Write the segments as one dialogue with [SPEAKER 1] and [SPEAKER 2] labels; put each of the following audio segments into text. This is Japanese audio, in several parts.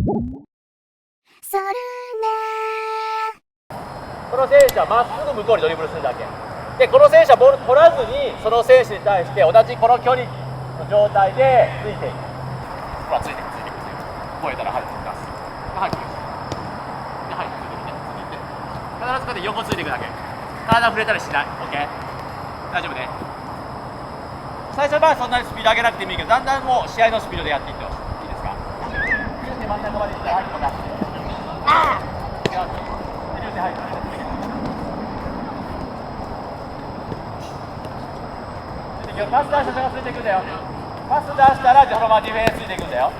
[SPEAKER 1] それね
[SPEAKER 2] この選手はまっすぐ向こうにドリブルするだけで、この選手はボール取らずにその選手に対して同じこの距離の状態でついていく。ほら、ついていく超えたら入ってきます。入ってきますで、はい、ついてみて、ついていって必ずこうやって横ついていくだけ。体触れたりしない。 OK、 大丈夫ね。最初はそんなにスピード上げなくてもいいけど、だんだんもう試合のスピードでやっていってほしい。いいですか。リュウセ真ん中まで行って、はい、ここだ。ああ、リュウセ、はい、パス出した人がついていくんだよ。パス出したらそのままディフェンスついていくんだよ。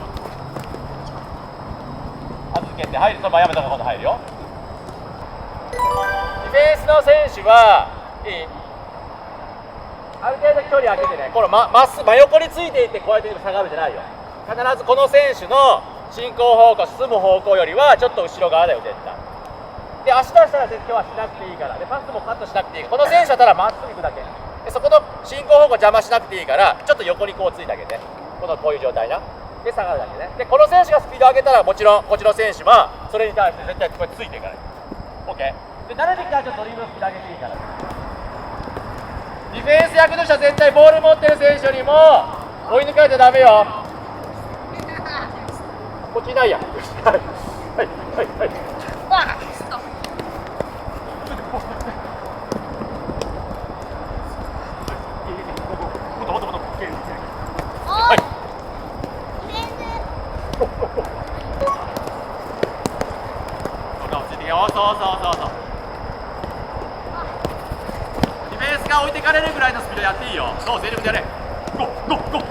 [SPEAKER 2] 預けて入るとやめたら今度入るよ。ディフェンスの選手はいい、ある程度距離空けてね、このまっすぐ真横についていってこうやって下がるんじゃないよ。必ずこの選手の進行方向、進む方向よりはちょっと後ろ側だよ絶対。で、足出したら絶対はしなくていいから、でパスもカットしなくていい。この選手はただまっすぐ行くだけで、そこの進行方向邪魔しなくていいから、ちょっと横にこうついてあげて、こういう状態なで下がるだけね。で、この選手がスピード上げたらもちろんこっちの選手はそれに対して絶対こうやってついていかない。 OK で、慣れてきたらちょっとドリブルスピード上げていいから。ディフェンス役の人は絶対ボール持ってる選手よりも追い抜かれちゃダメよ。こっちいないやん。はいはいはいはい。そうそうそうそう。ディフェンスが置いてかれるぐらいのスピードやっていいよ。そう全力でやれ。ゴーゴーゴー。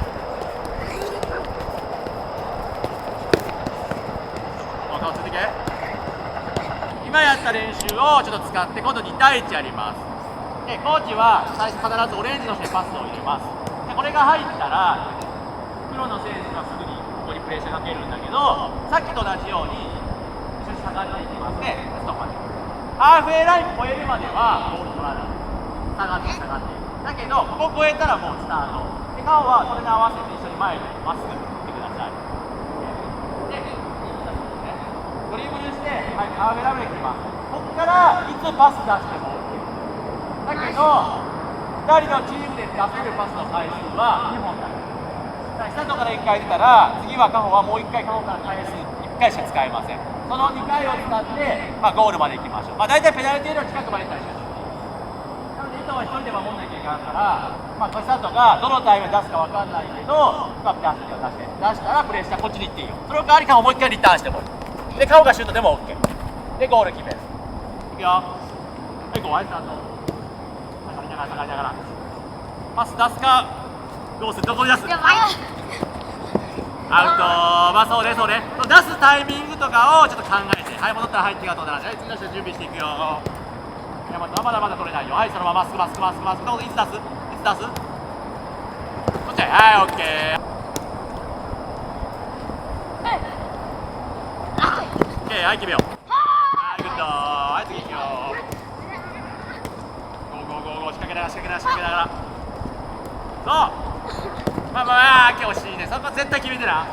[SPEAKER 2] そう続け。今やった練習をちょっと使って今度2対1やります。で、コーチは最初必ずオレンジの人にパスを入れます。で、これが入ったら黒の選手がすぐにここにプレッシャーかけるんだけど、さっきと同じように一緒に下がっていきますね。ストップまで。ハーフウェイライン超えるまではボール取らない。下がって下がっていく。だけどここ超えたらもうスタート。で、顔はそれに合わせて一緒に前にまっすぐ振ってください。で、ドリブルして、はい、ハーフウェイラインで来ます。ここからいつパス出しても OK。 だけど2人のチームで出せるパスの回数は2本だけ。スタートから1回出たら次はカホはもう1回カホから返す1回しか使えません。その2回を使って、ゴールまで行きましょう。大体ペナルティーエリアの近くまで行ったりします。なので、糸は1人で守んなきゃいけないから、コシサトがどのタイムで出すか分かんないけど、出したらプレッシャーこっちに行っていいよ。その代わりカホもう1回リターンしてもいい。で、カホがシュートでも OK。で、ゴール決める。いくよ。はい、ゴールスタート。下がりながら。パス出すか、どうする、どこに出す？アウト。そうね、そうね。出すタイミングとかをちょっと考えて、はい、戻ったら入ってがとうだな。はい、次の人準備していくよ。いや、まだ取れないよ。はい、そのまままっすぐ。いつ出す？こっちへ。はい、オッケー。オッケー、はい、決めよう。はい、グッド。はい、次行くよ。ゴー。仕掛けながら。そう。今日惜しいね。そこ絶対決めてな。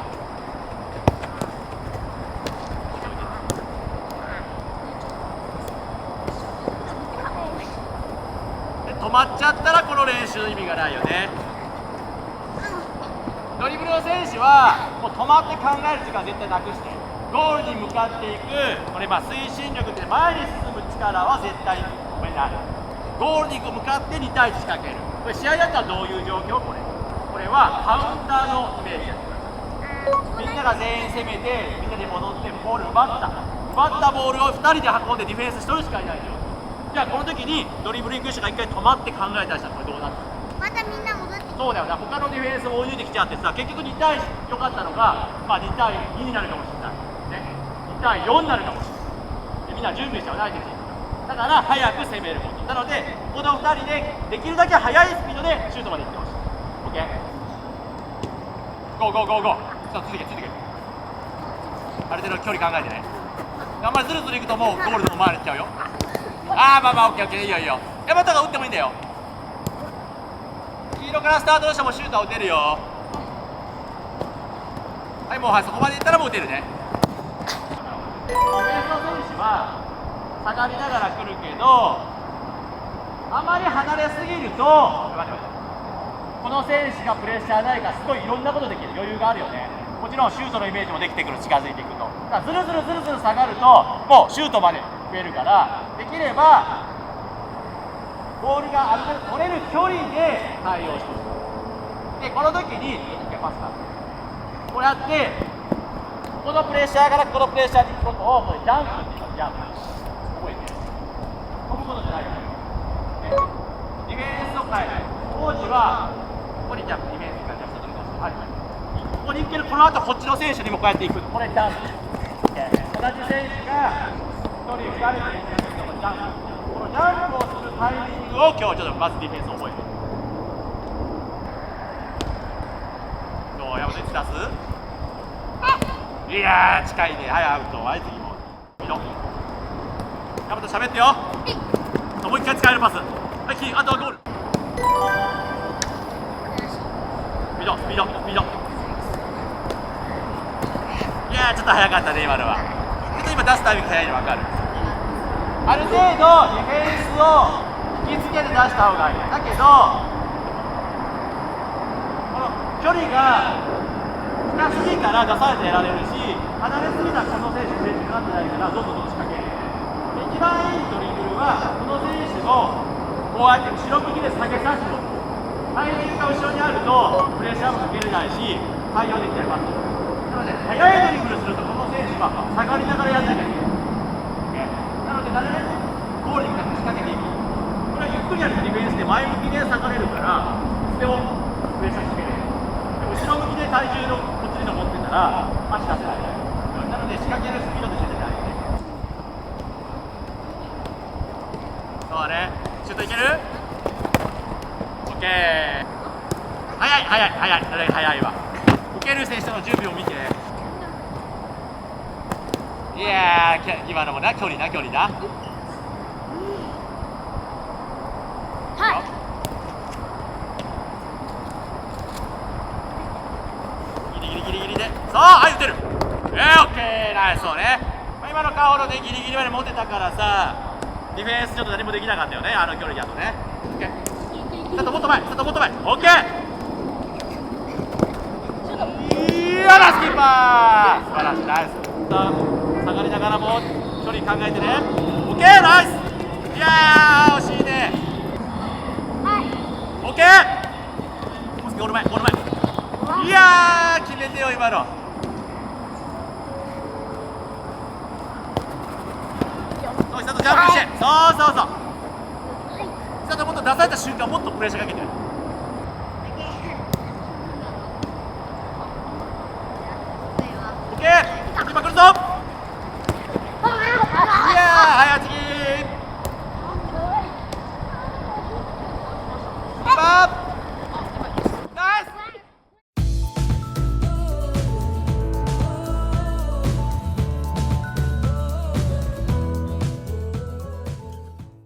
[SPEAKER 2] 止まっちゃったらこの練習の意味がないよね。ドリブルの選手はもう止まって考える時間絶対なくして、ゴールに向かっていく、これ推進力って前に進む力は絶対これない。ゴールに向かって2対1仕掛ける。これ試合だったらどういう状況？これはカウンターのイメージです。みんなが全員攻めて、みんなで戻ってボール奪ったボールを2人で運んでディフェンス1人しかいないよ。じゃあこの時にドリブル行く人が1回止まって考えたりしたらこれどうなる？
[SPEAKER 1] またみんな戻ってきて。
[SPEAKER 2] そうだよな、他のディフェンスも追い抜いてきちゃってさ、結局2対1良かったのが、2対2になるかもしれない、ね、2対4になるかもしれない。みんな準備してはないですよ。だから早く攻めることなので、この2人でできるだけ速いスピードでシュートまで行ってほしい。 OK、 ゴー。続けある程度距離考えてね。あんまりずるいくともうゴールでも回れちゃうよ。オッケー、いいよ。ヤマトが打ってもいいんだよ。黄色からスタートしてもシュートは打てるよ。はい、もうそこまでいったらもう打てるね。ディフェンスの選手は下がりながら来るけど、あまり離れすぎると、この選手がプレッシャーないからすごいいろんなことできる余裕があるよね。もちろんシュートのイメージもできてくる、近づいていくと。だからずるずるずるずる下がるともうシュートまで増えるから、できればボールがある程度取れる距離で対応してほしい。でこの時にパスだ、こうやってこのプレッシャーからこのプレッシャーに行くことをジャンプって言います。ジャンプ覚えてる。飛ぶことじゃないよ。ディフェンスを変える。当時はここにジャンプ、ディフェンスからジャンプするんです。はい、ここに行ける。この後こっちの選手にもこうやって行く。これジャンプ。同じ選手が1人2人でやるのがジャンプ。このジャンプをするタイミングを今日ちょっとまずディフェンスを覚えてる。どう、山本いつ出す？いやー近いね。はい、アウト。はい、次も見ろ。山本喋ってよ。もう一回使えるパス。はい、あとはゴール。スピードスピードスピード。いやーちょっと早かったね今のは。ちょっと今出すタイミング早いの分かる。ある程度ディフェンスを引きつけて出した方がいい。だけどこの距離が近すぎから出されてやられるし、離れすぎたらこの選手選手になってないからどんどん仕掛ける。一番いいドリブルはこの選手をこうやって後ろ向きで下げさせる。タイミングが後ろにあるとプレッシャーもかけれないし対応できないパス。なので速いドリブルするとこの選手は下がりながらやんなきゃいけない。なのでなるべくゴールに向かって仕掛けていく。これはゆっくりやるとディフェンスで前向きで下がれるからそれをプレッシャーかけれる。後ろ向きで体重のこっちに登ってたら足出せない。なので仕掛けるスピードとして大事ね。そうね、シュートいける？オッケー。早い早い早い早いわ。受ける選手の準備を見て。いやー今のもな、距離な距離な。
[SPEAKER 1] はい。
[SPEAKER 2] ギリギリギリギリで、そう、はい、打てる。オッケー、ナイス。そうね、今のカオロでギリギリまで持てたからさ、ディフェンスちょっと何もできなかったよね、あの距離だとね。オッケー、ちょっともっと前、ちょっともっと前。オッケー。いや、ナイスキーパー、素晴らしい。ナイス。下がりながらも距離考えてね。オッケー、ナイス。いやー惜しいね。オッケー。もうすぐゴール前、ゴール前。いやー決めてよ今の。そう、ちゃんとジャンプして。そうそうそう。ちゃんともっと出された瞬間もっとプレッシャーかけてる。